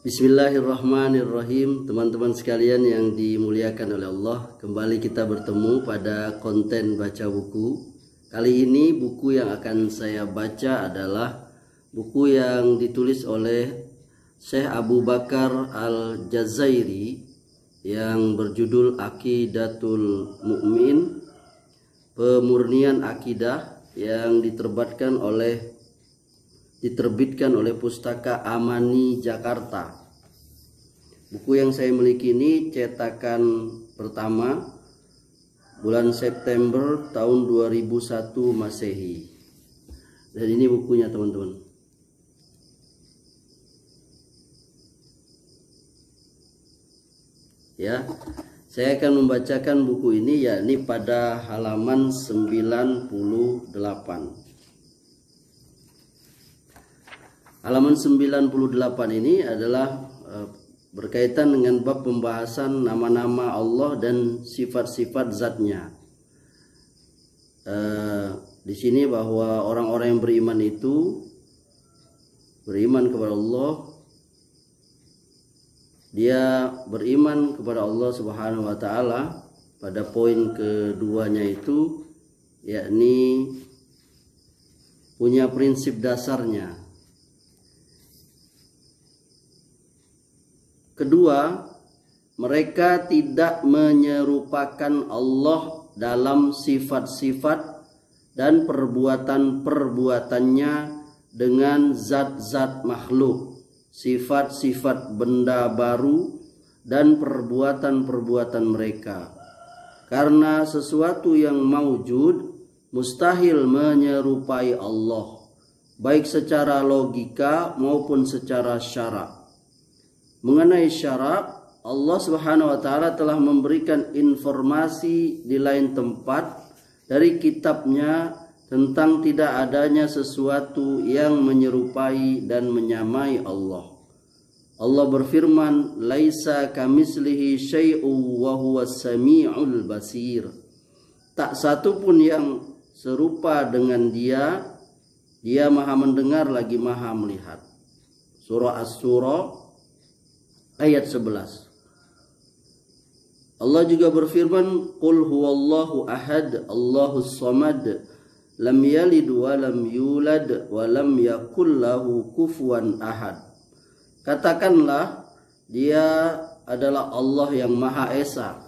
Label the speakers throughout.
Speaker 1: Bismillahirrahmanirrahim. Teman-teman sekalian yang dimuliakan oleh Allah, kembali kita bertemu pada konten baca buku. Kali ini buku yang akan saya baca adalah buku yang ditulis oleh Syekh Abu Bakar Al-Jazairi yang berjudul Aqidatul Mu'min, Pemurnian Akidah, yang diterbitkan oleh Pustaka Amani Jakarta. Buku yang saya miliki ini cetakan pertama bulan September tahun 2001 Masehi. Dan ini bukunya, teman-teman. Ya, saya akan membacakan buku ini yakni pada halaman 98. Halaman 98 ini adalah berkaitan dengan bab pembahasan nama-nama Allah dan sifat-sifat zatnya. Di sini bahwa orang-orang yang beriman itu beriman kepada Allah, dia beriman kepada Allah Subhanahu wa taala pada poin keduanya itu, yakni punya prinsip dasarnya. Kedua, mereka tidak menyerupakan Allah dalam sifat-sifat dan perbuatan-perbuatannya dengan zat-zat makhluk, sifat-sifat benda baru, dan perbuatan-perbuatan mereka. Karena sesuatu yang maujud mustahil menyerupai Allah, baik secara logika maupun secara syara'. Mengenai syarak, Allah Subhanahu wa taala telah memberikan informasi di lain tempat dari kitabnya tentang tidak adanya sesuatu yang menyerupai dan menyamai Allah. Allah berfirman, "Laisa kamislihi syai'un wa huwas sami'ul basir." Tak satu pun yang serupa dengan Dia. Dia Maha mendengar lagi Maha melihat. Surah Asy-Syura ayat 11. Allah juga berfirman, "Qul huwallahu ahad, Allahus samad, lam yalid wa lam yulad wa lam yakul lahu kufuwan ahad." Katakanlah, Dia adalah Allah yang Maha Esa.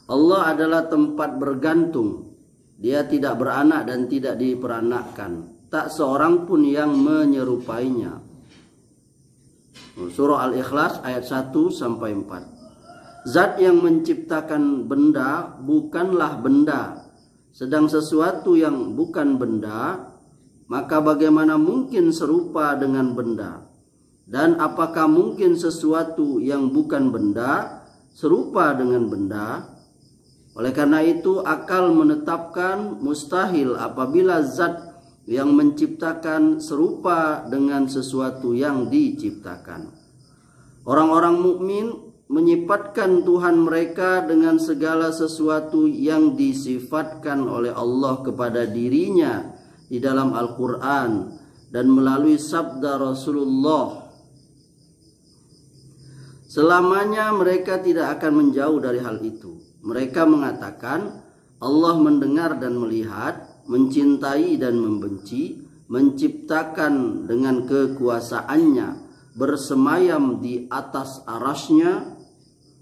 Speaker 1: Allah adalah tempat bergantung. Dia tidak beranak dan tidak diperanakkan. Tak seorang pun yang menyerupainya. Surah Al-Ikhlas ayat 1-4. Zat yang menciptakan benda bukanlah benda. Sedang sesuatu yang bukan benda, maka bagaimana mungkin serupa dengan benda? Dan apakah mungkin sesuatu yang bukan benda serupa dengan benda? Oleh karena itu, akal menetapkan mustahil apabila zat yang menciptakan serupa dengan sesuatu yang diciptakan. Orang-orang mukmin menyifatkan Tuhan mereka dengan segala sesuatu yang disifatkan oleh Allah kepada dirinya di dalam Al-Quran dan melalui sabda Rasulullah. Selamanya mereka tidak akan menjauh dari hal itu. Mereka mengatakan Allah mendengar dan melihat, mencintai dan membenci, menciptakan dengan kekuasaannya, bersemayam di atas arasnya,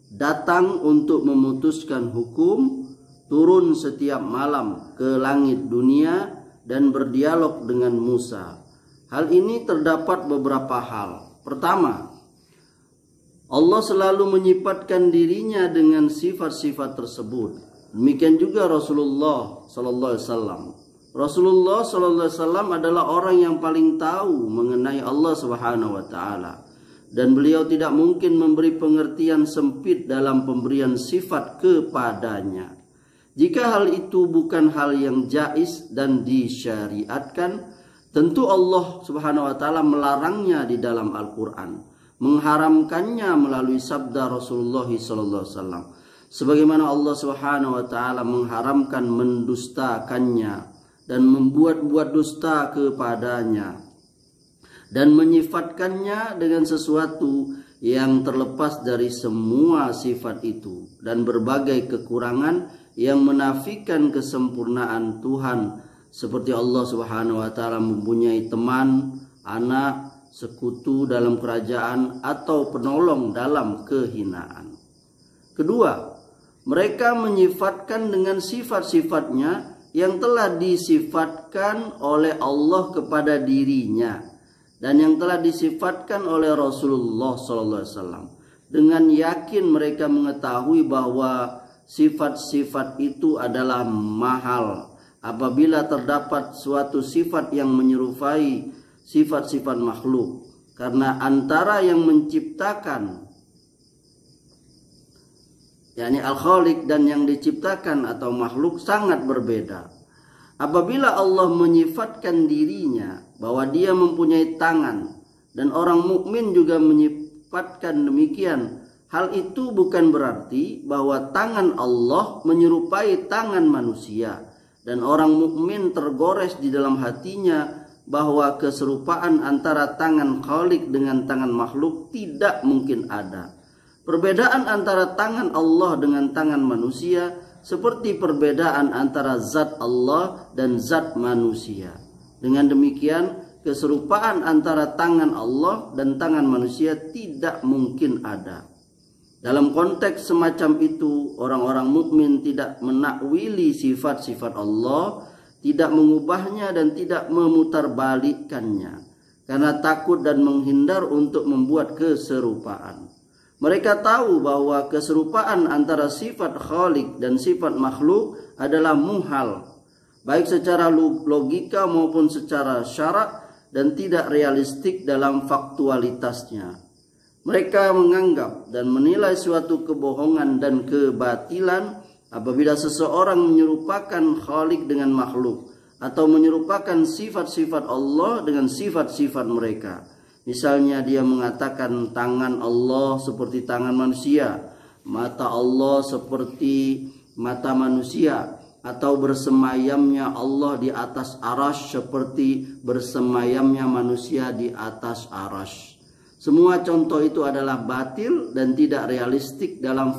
Speaker 1: datang untuk memutuskan hukum, turun setiap malam ke langit dunia, dan berdialog dengan Musa. Hal ini terdapat beberapa hal. Pertama, Allah selalu menyifatkan dirinya dengan sifat-sifat tersebut. Demikian juga Rasulullah sallallahu alaihi wasallam. Rasulullah sallallahu alaihi wasallam adalah orang yang paling tahu mengenai Allah Subhanahu wa taala, dan beliau tidak mungkin memberi pengertian sempit dalam pemberian sifat kepadanya. Jika hal itu bukan hal yang jaiz dan disyariatkan, tentu Allah Subhanahu wa taala melarangnya di dalam Al-Qur'an, mengharamkannya melalui sabda Rasulullah sallallahu alaihi wasallam. Sebagaimana Allah Subhanahu wa taala mengharamkan mendustakannya dan membuat-buat dusta kepadanya. dan menyifatkannya dengan sesuatu yang terlepas dari semua sifat itu dan berbagai kekurangan yang menafikan kesempurnaan Tuhan, seperti Allah Subhanahu wa taala mempunyai teman, anak, sekutu dalam kerajaan atau penolong dalam kehinaan. Kedua, mereka menyifatkan dengan sifat-sifatnya yang telah disifatkan oleh Allah kepada dirinya dan yang telah disifatkan oleh Rasulullah SAW. Dengan yakin mereka mengetahui bahwa sifat-sifat itu adalah mahal apabila terdapat suatu sifat yang menyerupai sifat-sifat makhluk, karena antara yang menciptakan yakni al-khaliq dan yang diciptakan atau makhluk sangat berbeda. Apabila Allah menyifatkan dirinya bahwa dia mempunyai tangan dan orang mukmin juga menyifatkan demikian, hal itu bukan berarti bahwa tangan Allah menyerupai tangan manusia dan orang mukmin tergores di dalam hatinya bahwa keserupaan antara tangan khaliq dengan tangan makhluk tidak mungkin ada. Perbedaan antara tangan Allah dengan tangan manusia seperti perbedaan antara zat Allah dan zat manusia. Dengan demikian, keserupaan antara tangan Allah dan tangan manusia tidak mungkin ada. Dalam konteks semacam itu, orang-orang mukmin tidak menakwili sifat-sifat Allah, tidak mengubahnya dan tidak memutarbalikkannya karena takut dan menghindar untuk membuat keserupaan. Mereka tahu bahwa keserupaan antara sifat khaliq dan sifat makhluk adalah muhal, baik secara logika maupun secara syarak, dan tidak realistik dalam faktualitasnya. Mereka menganggap dan menilai suatu kebohongan dan kebatilan apabila seseorang menyerupakan khaliq dengan makhluk atau menyerupakan sifat-sifat Allah dengan sifat-sifat mereka. Misalnya dia mengatakan tangan Allah seperti tangan manusia, mata Allah seperti mata manusia, atau bersemayamnya Allah di atas arasy seperti bersemayamnya manusia di atas arasy. Semua contoh itu adalah batil dan tidak realistik dalam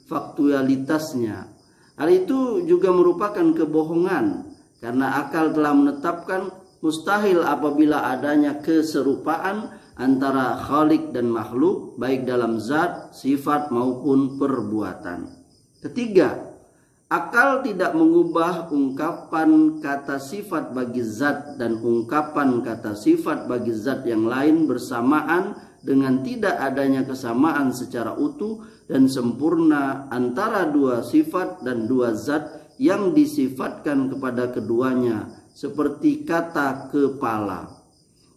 Speaker 1: faktualitasnya. Hal itu juga merupakan kebohongan karena akal telah menetapkan mustahil apabila adanya keserupaan antara khaliq dan makhluk baik dalam zat, sifat maupun perbuatan. Ketiga, akal tidak mengubah ungkapan kata sifat bagi zat dan ungkapan kata sifat bagi zat yang lain bersamaan dengan tidak adanya kesamaan secara utuh dan sempurna antara dua sifat dan dua zat yang disifatkan kepada keduanya, seperti kata kepala.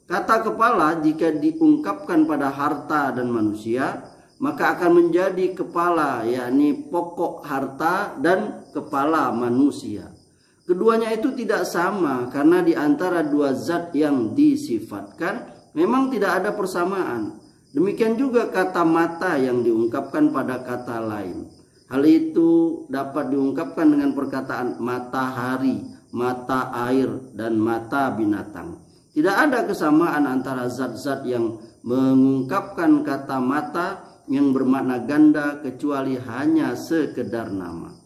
Speaker 1: Kata kepala jika diungkapkan pada harta dan manusia, maka akan menjadi kepala, yakni pokok harta dan kepala manusia. Keduanya itu tidak sama karena di antara dua zat yang disifatkan memang tidak ada persamaan. Demikian juga kata mata yang diungkapkan pada kata lain. Hal itu dapat diungkapkan dengan perkataan matahari, mata air, dan mata binatang. Tidak ada kesamaan antara zat-zat yang mengungkapkan kata mata yang bermakna ganda kecuali hanya sekedar nama.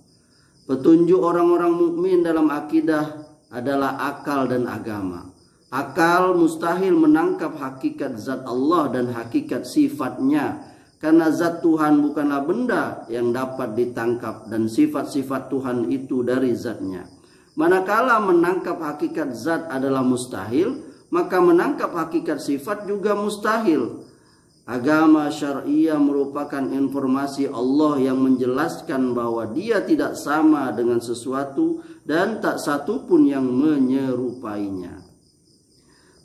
Speaker 1: Petunjuk orang-orang mukmin dalam akidah adalah akal dan agama. Akal mustahil menangkap hakikat zat Allah dan hakikat sifatnya, karena zat Tuhan bukanlah benda yang dapat ditangkap dan sifat-sifat Tuhan itu dari zatnya. Manakala menangkap hakikat zat adalah mustahil, maka menangkap hakikat sifat juga mustahil. Agama syariah merupakan informasi Allah yang menjelaskan bahwa Dia tidak sama dengan sesuatu dan tak satu pun yang menyerupainya.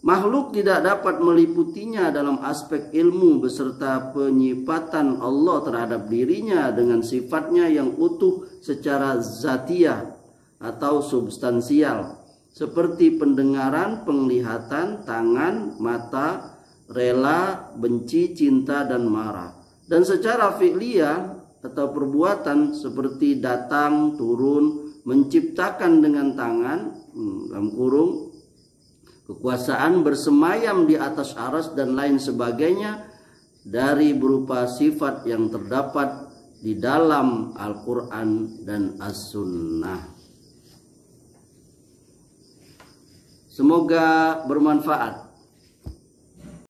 Speaker 1: Makhluk tidak dapat meliputinya dalam aspek ilmu beserta penyifatan Allah terhadap dirinya dengan sifatnya yang utuh secara zatiyah atau substansial, seperti pendengaran, penglihatan, tangan, mata, rela, benci, cinta, dan marah. Dan secara fi'liyah atau perbuatan seperti datang, turun, menciptakan dengan tangan, dalam kurung, kekuasaan bersemayam di atas aras dan lain sebagainya dari berupa sifat yang terdapat di dalam Al-Quran dan As-Sunnah. Semoga bermanfaat.